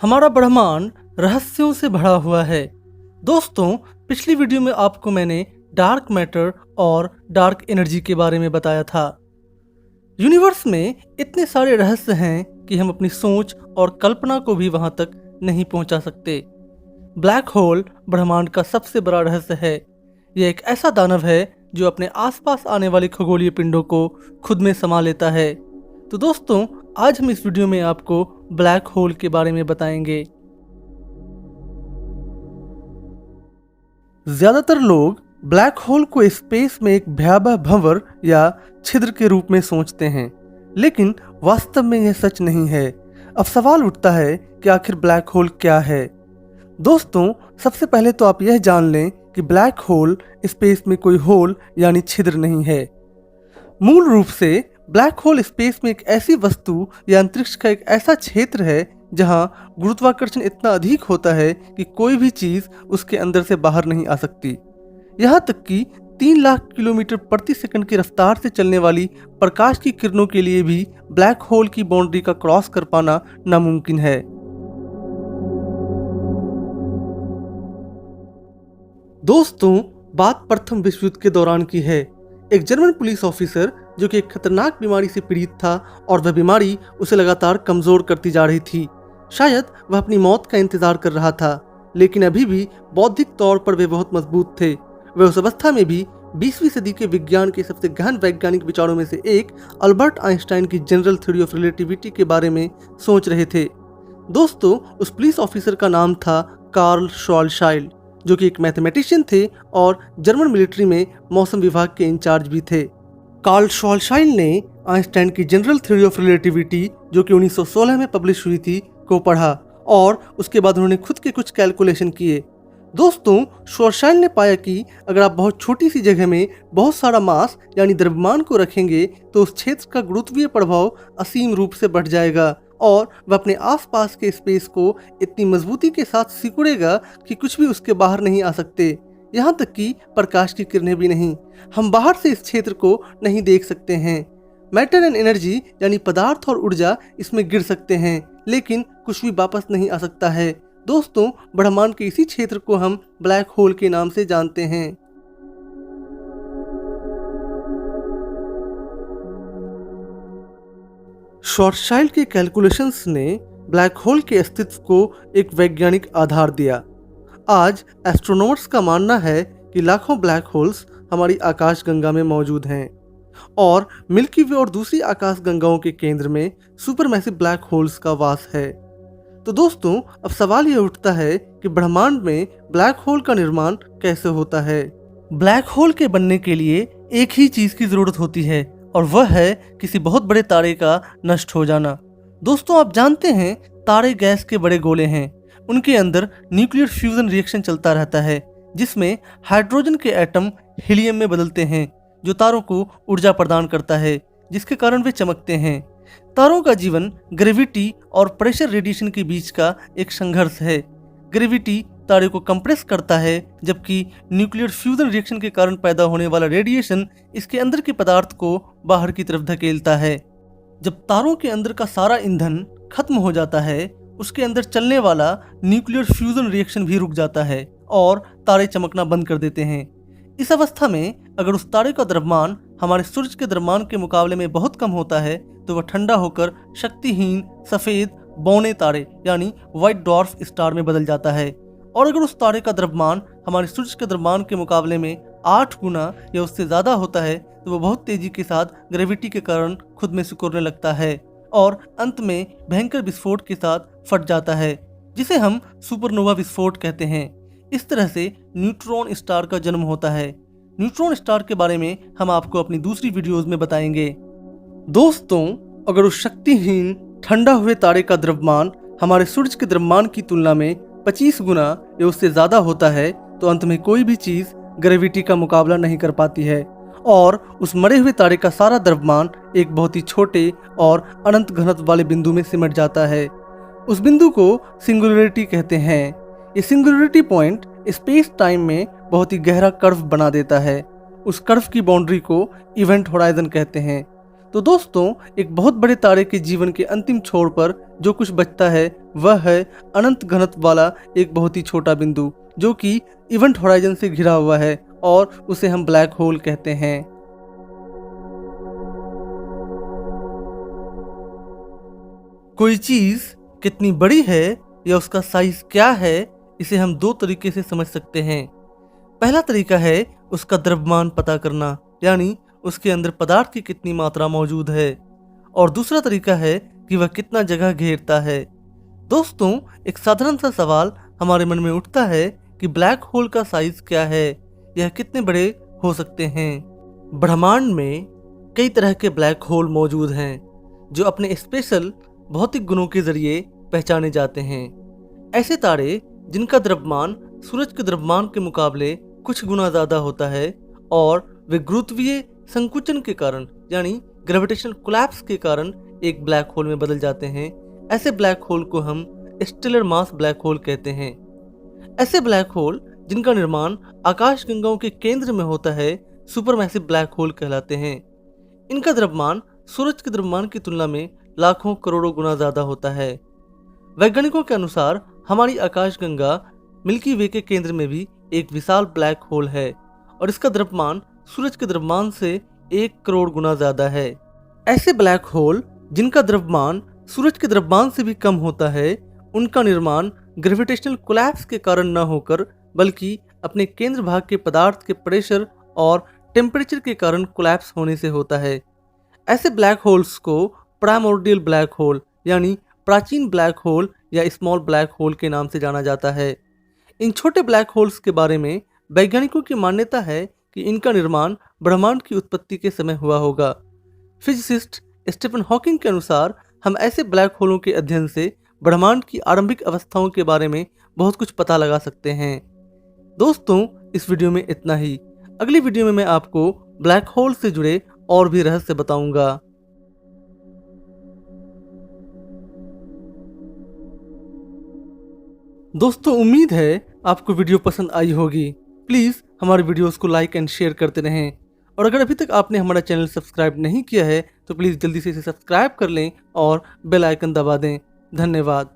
हमारा ब्रह्मांड रहस्यों से भरा हुआ है। दोस्तों, पिछली वीडियो में आपको मैंने डार्क मैटर और डार्क एनर्जी के बारे में बताया था। यूनिवर्स में इतने सारे रहस्य हैं कि हम अपनी सोच और कल्पना को भी वहां तक नहीं पहुंचा सकते। ब्लैक होल ब्रह्मांड का सबसे बड़ा रहस्य है। यह एक ऐसा दानव है जो अपने आसपास आने वाले खगोलीय पिंडों को खुद में समा लेता है। तो दोस्तों, आज हम इस वीडियो में आपको ब्लैक होल के बारे में बताएंगे। ज्यादातर लोग ब्लैक होल को स्पेस में एक भयावह भंवर या छिद्र के रूप में सोचते हैं, लेकिन वास्तव में यह सच नहीं है। अब सवाल उठता है कि आखिर ब्लैक होल क्या है। दोस्तों, सबसे पहले तो आप यह जान लें कि ब्लैक होल स्पेस में कोई होल यानी छिद्र नहीं है। मूल रूप से ब्लैक होल स्पेस में एक ऐसी वस्तु या अंतरिक्ष का एक ऐसा क्षेत्र है जहां गुरुत्वाकर्षण इतना अधिक होता है कि कोई भी चीज उसके अंदर से बाहर नहीं आ सकती। यहां तक कि 3 लाख किलोमीटर प्रति सेकंड की रफ्तार से चलने वाली प्रकाश की किरणों के लिए भी ब्लैक होल की बाउंड्री का क्रॉस कर पाना नामुमकिन है। दोस्तों, बात प्रथम विश्व युद्ध के दौरान की है। एक जर्मन पुलिस ऑफिसर जो कि एक खतरनाक बीमारी से पीड़ित था और वह बीमारी उसे लगातार कमजोर करती जा रही थी। शायद वह अपनी मौत का इंतजार कर रहा था, लेकिन अभी भी बौद्धिक तौर पर वे बहुत मजबूत थे। वे उस अवस्था में भी 20वीं सदी के विज्ञान के सबसे गहन वैज्ञानिक विचारों में से एक अल्बर्ट आइंस्टाइन की जनरल थ्योरी ऑफ रिलेटिविटी के बारे में सोच रहे थे। दोस्तों, उस पुलिस ऑफिसर का नाम था कार्ल श्वार्ज़शाइल्ड, जो कि एक मैथमेटिशियन थे और जर्मन मिलिट्री में मौसम विभाग के इंचार्ज भी थे। कार्ल श्वार्ज़शाइल्ड ने आइंस्टाइन की जनरल थ्योरी ऑफ रिलेटिविटी, जो कि 1916 में पब्लिश हुई थी, को पढ़ा और उसके बाद उन्होंने खुद के कुछ कैलकुलेशन किए। दोस्तों, श्वार्ज़शाइल्ड ने पाया कि अगर आप बहुत छोटी सी जगह में बहुत सारा मास यानी द्रव्यमान को रखेंगे तो उस क्षेत्र का गुरुत्वीय प्रभाव असीम रूप से बढ़ जाएगा और वह अपने आसपास के स्पेस को इतनी मजबूती के साथ सिकुड़ेगा कि कुछ भी उसके बाहर नहीं आ सकते, यहाँ तक कि प्रकाश की किरणें भी नहीं। हम बाहर से इस क्षेत्र को नहीं देख सकते हैं। मैटर एंड एनर्जी यानी पदार्थ और ऊर्जा इसमें गिर सकते हैं, लेकिन कुछ भी वापस नहीं आ सकता है। दोस्तों, ब्रह्मांड के इसी क्षेत्र को हम ब्लैक होल के नाम से जानते हैं। श्वार्ज़शाइल्ड के कैलकुलेशंस ने ब्लैक होल के अस्तित्व को एक वैज्ञानिक आधार दिया। आज एस्ट्रोनॉमर्स का मानना है कि लाखों ब्लैक होल्स हमारी आकाशगंगा में मौजूद हैं और मिल्की वे और दूसरी आकाशगंगाओं के केंद्र में सुपरमैसिव ब्लैक होल्स का वास है। तो दोस्तों, अब सवाल यह उठता है कि ब्रह्मांड में ब्लैक होल का निर्माण कैसे होता है। ब्लैक होल के बनने के लिए एक ही चीज की जरूरत होती है और वह है किसी बहुत बड़े तारे का नष्ट हो जाना। दोस्तों, आप जानते हैं तारे गैस के बड़े गोले हैं। उनके अंदर न्यूक्लियर फ्यूजन रिएक्शन चलता रहता है, जिसमें हाइड्रोजन के एटम हीलियम में बदलते हैं, जो तारों को ऊर्जा प्रदान करता है, जिसके कारण वे चमकते हैं। तारों का जीवन ग्रेविटी और प्रेशर रेडिएशन के बीच का एक संघर्ष है। ग्रेविटी तारे को कंप्रेस करता है, जबकि न्यूक्लियर फ्यूजन रिएक्शन के कारण पैदा होने वाला रेडिएशन इसके अंदर के पदार्थ को बाहर की तरफ धकेलता है। जब तारों के अंदर का सारा ईंधन खत्म हो जाता है, उसके अंदर चलने वाला न्यूक्लियर फ्यूजन रिएक्शन भी रुक जाता है और तारे चमकना बंद कर देते हैं। इस अवस्था में अगर उस तारे का द्रव्यमान हमारे सूरज के द्रव्यमान के मुकाबले में बहुत कम होता है तो वह ठंडा होकर शक्तिहीन सफेद बौने तारे यानी व्हाइट ड्वार्फ स्टार में बदल जाता है। और अगर उस तारे का द्रव्यमान हमारे सूरज के द्रव्यमान के मुकाबले में 8 गुना या उससे ज्यादा होता है तो वह बहुत तेजी के साथ ग्रेविटी के कारण खुद में सिकुड़ने लगता है और अंत में भयंकर विस्फोट के साथ फट जाता है, जिसे हम सुपरनोवा विस्फोट कहते हैं। इस तरह से न्यूट्रॉन स्टार का जन्म होता है। न्यूट्रॉन स्टार के बारे में हम आपको अपनी दूसरी वीडियोस में बताएंगे। दोस्तों, अगर उस शक्तिहीन ठंडा हुए तारे का द्रव्यमान हमारे सूरज के द्रव्यमान की तुलना में 25 गुना या उससे ज्यादा होता है तो अंत में कोई भी चीज ग्रेविटी का मुकाबला नहीं कर पाती है और उस मरे हुए तारे का सारा द्रव्यमान एक बहुत ही छोटे और अनंत घनत्व वाले बिंदु में सिमट जाता है। उस बिंदु को सिंगुलरिटी कहते हैं। ये सिंगुलरिटी पॉइंट स्पेस टाइम में बहुत ही गहरा कर्व बना देता है। उस कर्व की बाउंड्री को इवेंट होराइजन कहते हैं। तो दोस्तों, एक बहुत बड़े तारे के जीवन के अंतिम छोर पर जो कुछ बचता है वह है अनंत घनत्व वाला एक बहुत ही छोटा बिंदु, जो कि इवेंट होराइजन से घिरा हुआ है और उसे हम ब्लैक होल कहते हैं। कोई चीज कितनी बड़ी है या उसका साइज क्या है, इसे हम दो तरीके से समझ सकते हैं। पहला तरीका है उसका द्रव्यमान पता करना, यानी उसके अंदर पदार्थ की कितनी मात्रा मौजूद है, और दूसरा तरीका है कि वह कितना जगह घेरता है। दोस्तों, एक साधारण सा सवाल हमारे मन में उठता है कि ब्लैक होल का साइज क्या है, यह कितने बड़े हो सकते हैं। ब्रह्मांड में कई तरह के ब्लैक होल मौजूद हैं जो अपने स्पेशल भौतिक गुणों के जरिए पहचाने जाते हैं। ऐसे तारे जिनका द्रव्यमान सूरज के द्रव्यमान के मुकाबले कुछ गुना ज्यादा होता है और वे गुरुत्वीय संकुचन के कारण यानी ग्रेविटेशनल कोलैप्स के कारण एक ब्लैक होल में बदल जाते हैं। ऐसे ब्लैक होल को हम स्टेलर मास ब्लैक होल कहते हैं। ऐसे ब्लैक होल जिनका निर्माण आकाशगंगाओं के केंद्र में होता है सुपरमैसिव ब्लैक होल कहलाते हैं। इनका द्रव्यमान सूरज के द्रव्यमान की तुलना में लाखों करोड़ों गुना ज्यादा होता है। वैज्ञानिकों के अनुसार हमारी आकाशगंगा मिल्की वे के केंद्र में भी एक विशाल ब्लैक होल है और इसका द्रव्यमान सूरज के द्रव्यमान से 1 करोड़ गुना ज्यादा है। ऐसे ब्लैक होल जिनका द्रव्यमान सूरज के द्रव्यमान से भी कम होता है, उनका निर्माण ग्रेविटेशनल कोलैप्स के कारण न होकर बल्कि अपने केंद्र भाग के पदार्थ के प्रेशर और टेम्परेचर के कारण कोलैप्स होने से होता है। ऐसे ब्लैक होल्स को प्राइमोर्डियल ब्लैक होल यानी प्राचीन ब्लैक होल या स्मॉल ब्लैक होल के नाम से जाना जाता है। इन छोटे ब्लैक होल्स के बारे में वैज्ञानिकों की मान्यता है कि इनका निर्माण ब्रह्मांड की उत्पत्ति के समय हुआ होगा। फिजिसिस्ट स्टीफन हॉकिंग के अनुसार हम ऐसे ब्लैक होलों के अध्ययन से ब्रह्मांड की आरंभिक अवस्थाओं के बारे में बहुत कुछ पता लगा सकते हैं। दोस्तों, इस वीडियो में इतना ही। अगली वीडियो में मैं आपको ब्लैक होल से जुड़े और भी रहस्य बताऊंगा। दोस्तों, उम्मीद है आपको वीडियो पसंद आई होगी। प्लीज़ हमारे वीडियोस को लाइक एंड शेयर करते रहें, और अगर अभी तक आपने हमारा चैनल सब्सक्राइब नहीं किया है तो प्लीज़ जल्दी से इसे सब्सक्राइब कर लें और बेल आइकन दबा दें। धन्यवाद।